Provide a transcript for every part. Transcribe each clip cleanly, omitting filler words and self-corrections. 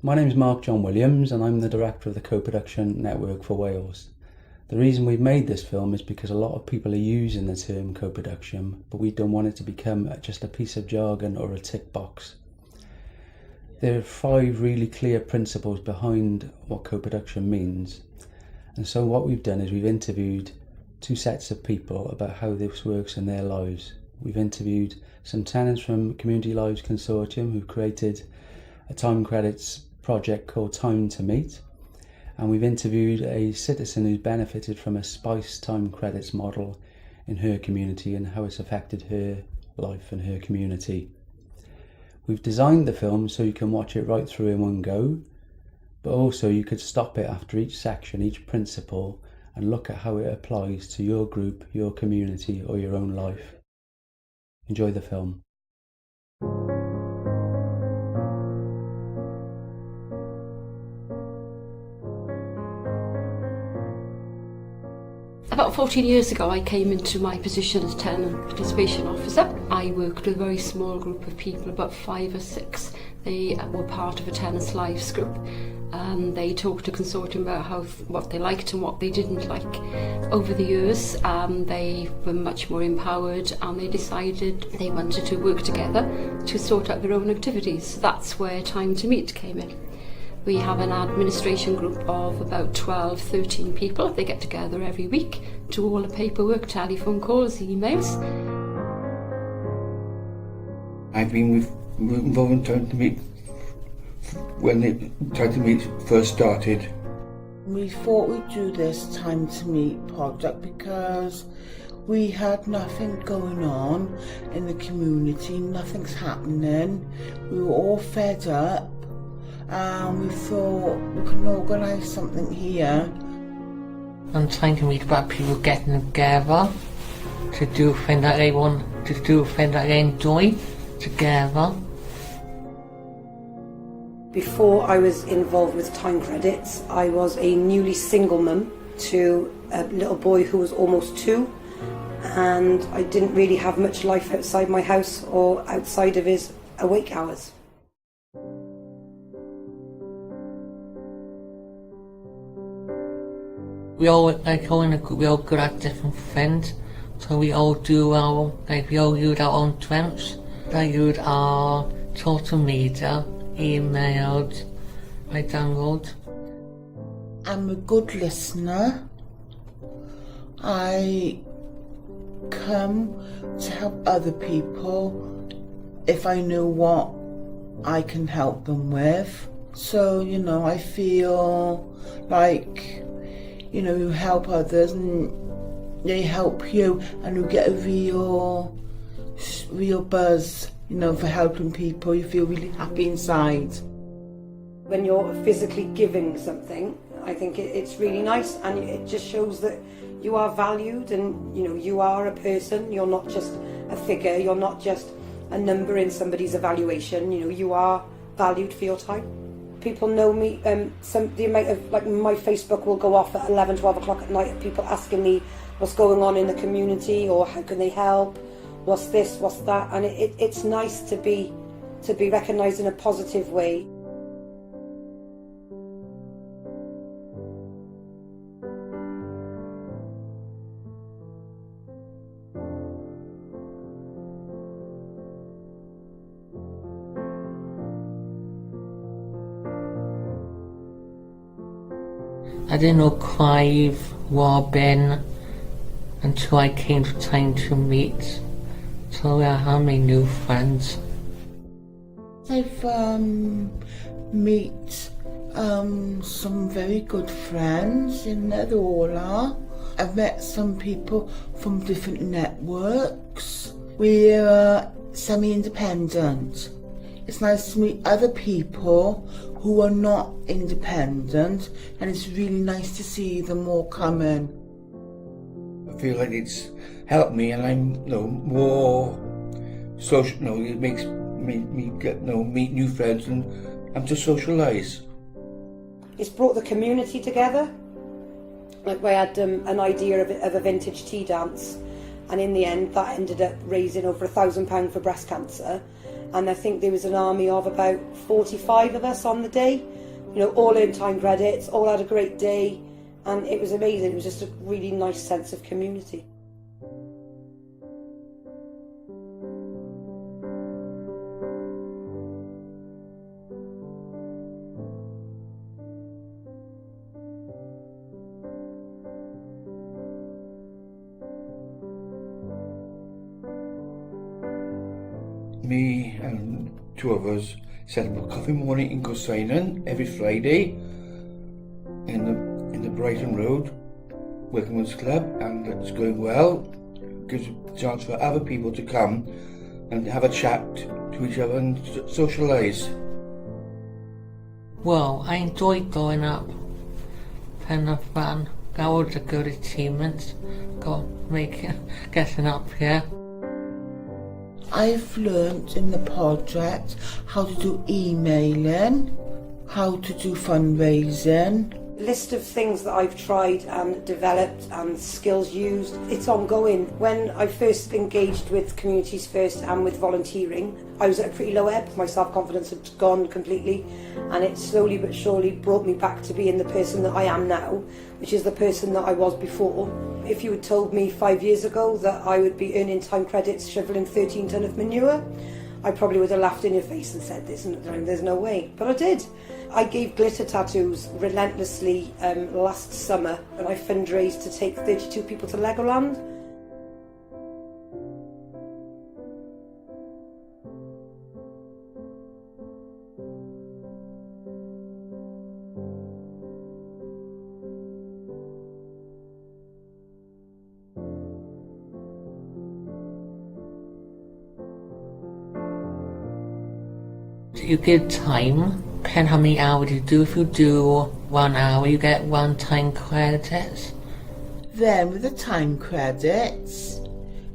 My name is Mark John Williams and I'm the director of the co-production network for Wales. The reason we've made this film is because a lot of people are using the term co-production, but we don't want it to become just a piece of jargon or a tick box. There are 5 really clear principles behind what co-production means. And so what we've done is we've interviewed 2 sets of people about how this works in their lives. We've interviewed some tenants from Community Lives Consortium who created a time credits project called Time to Meet. And we've interviewed a citizen who's benefited from a SPICE time credits model in her community and how it's affected her life and her community. We've designed the film so you can watch it right through in one go, but also you could stop it after each section, each principle, and look at how it applies to your group, your community, or your own life. Enjoy the film. About 14 years ago I came into my position as tenant participation officer. I worked with a very small group of people, about 5 or 6. They were part of a tenants' lives group. They talked to consortium about what they liked and what they didn't like. Over the years they were much more empowered and they decided they wanted to work together to sort out their own activities. That's where Time to Meet came in. We have an administration group of about 12, 13 people. They get together every week, do all the paperwork, telephone calls, emails. I've been involved in Time to Meet when Time to Meet first started. We thought we'd do this Time to Meet project because we had nothing going on in the community, nothing's happening. We were all fed up. We thought we can organise something here. I'm trying to meet about people getting together to do things that they want, to do things that they enjoy together. Before I was involved with time credits, I was a newly single mum to a little boy who was almost 2, and I didn't really have much life outside my house or outside of his awake hours. We all we all good at different things, so we all do we all use our own strengths. I use our social media, emails, I download. I'm a good listener. I come to help other people if I know what I can help them with. So, I feel like you help others and they help you, and you get a real buzz, for helping people. You feel really happy inside. When you're physically giving something, I think it's really nice, and it just shows that you are valued and you are a person. You're not just a figure, you're not just a number in somebody's evaluation. You are valued for your time. People know me, the amount of, my Facebook will go off at 11, 12 o'clock at night of people asking me what's going on in the community or how can they help, what's this, what's that, and it's nice to be recognised in a positive way. I didn't know Clive, Robin, until I came to Time to Meet. So I have many new friends. I've met some very good friends, they all are. I've met some people from different networks. We're semi-independent. It's nice to meet other people who are not independent, and it's really nice to see them all come in. I feel like it's helped me, and I'm more social. It makes me get meet new friends, and I'm to socialise. It's brought the community together. Like, I had an idea of a vintage tea dance, and in the end that ended up raising over £1,000 for breast cancer. and I think there was an army of about 45 of us on the day. You know, all earned time credits, all had a great day, and it was amazing. It was just a really nice sense of community. Me and two of us set up a coffee morning in Gosainen every Friday in the Brighton Road Workmen's Club, and it's going well. Gives a chance for other people to come and have a chat to each other and socialise. Well, I enjoyed growing up. Kind of fun. That was a good achievement. Getting up here. I've learnt in the project how to do emailing, how to do fundraising. List of things that I've tried and developed and skills used. It's ongoing. When I first engaged with Communities First and with volunteering, I was at a pretty low ebb. My self-confidence had gone completely, and it slowly but surely brought me back to being the person that I am now, which is the person that I was before. If you had told me 5 years ago that I would be earning time credits shoveling 13 tonne of manure, I probably would have laughed in your face and said, there's no way. But I did. I gave glitter tattoos relentlessly last summer, and I fundraised to take 32 people to Legoland. You get time, depend how many hours you do. If you do 1 hour, you get 1 time credits. Then with the time credits,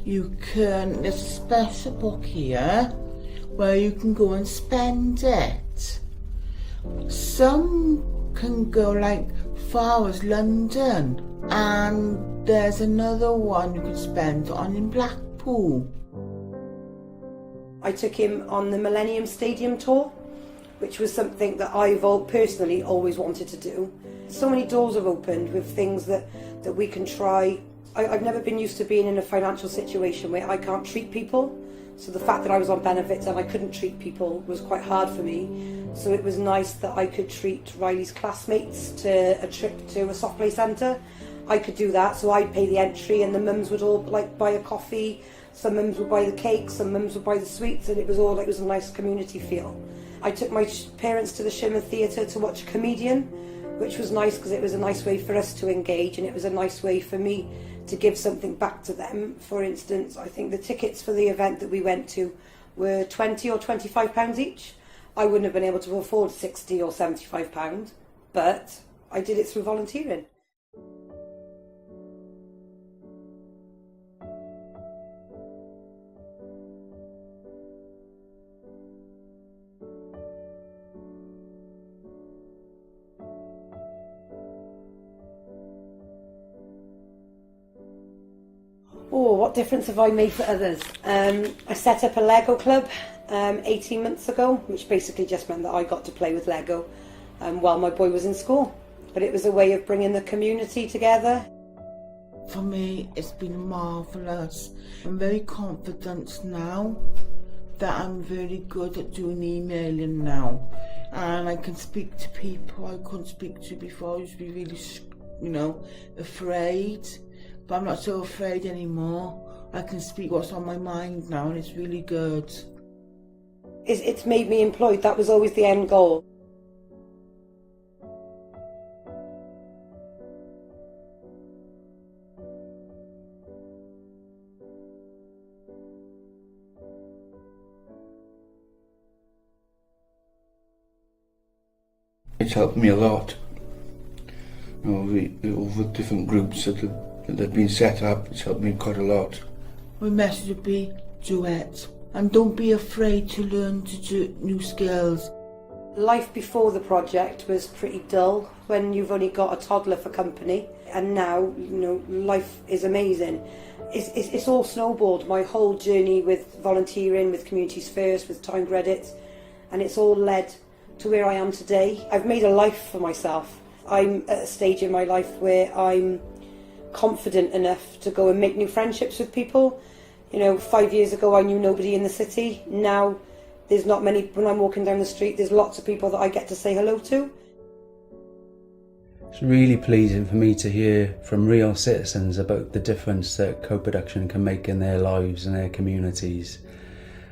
you can, there's a special book here where you can go and spend it. Some can go like far as London, and there's another one you can spend on in Blackpool. I took him on the Millennium Stadium tour, which was something that I've personally always wanted to do. So many doors have opened with things that we can try. I've never been used to being in a financial situation where I can't treat people. So the fact that I was on benefits and I couldn't treat people was quite hard for me. So it was nice that I could treat Riley's classmates to a trip to a soft play centre. I could do that, so I'd pay the entry and the mums would all like buy a coffee. Some mums would buy the cakes, some mums would buy the sweets, and it was a nice community feel. I took my parents to the Shimmer Theatre to watch a comedian, which was nice because it was a nice way for us to engage, and it was a nice way for me to give something back to them. For instance, I think the tickets for the event that we went to were £20 or £25 each. I wouldn't have been able to afford £60 or £75, but I did it through volunteering. Oh, what difference have I made for others? I set up a Lego club 18 months ago, which basically just meant that I got to play with Lego while my boy was in school. But it was a way of bringing the community together. For me, it's been marvellous. I'm very confident now that I'm very good at doing emailing now. And I can speak to people I couldn't speak to before. I used to be really, afraid. But I'm not so afraid anymore. I can speak what's on my mind now, and it's really good. It's made me employed. That was always the end goal. It's helped me a lot. All the different groups that have been set up, it's helped me quite a lot. My message would be, do it. And don't be afraid to learn to do new skills. Life before the project was pretty dull when you've only got a toddler for company. And now, life is amazing. it's all snowballed. My whole journey with volunteering, with Communities First, with Time Credit, and it's all led to where I am today. I've made a life for myself. I'm at a stage in my life where I'm confident enough to go and make new friendships with people. You know, 5 years ago I knew nobody in the city. Now there's not many. When I'm walking down the street, there's lots of people that I get to say hello to. It's really pleasing for me to hear from real citizens about the difference that co-production can make in their lives and their communities,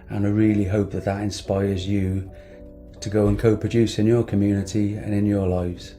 and I really hope that that inspires you to go and co-produce in your community and in your lives.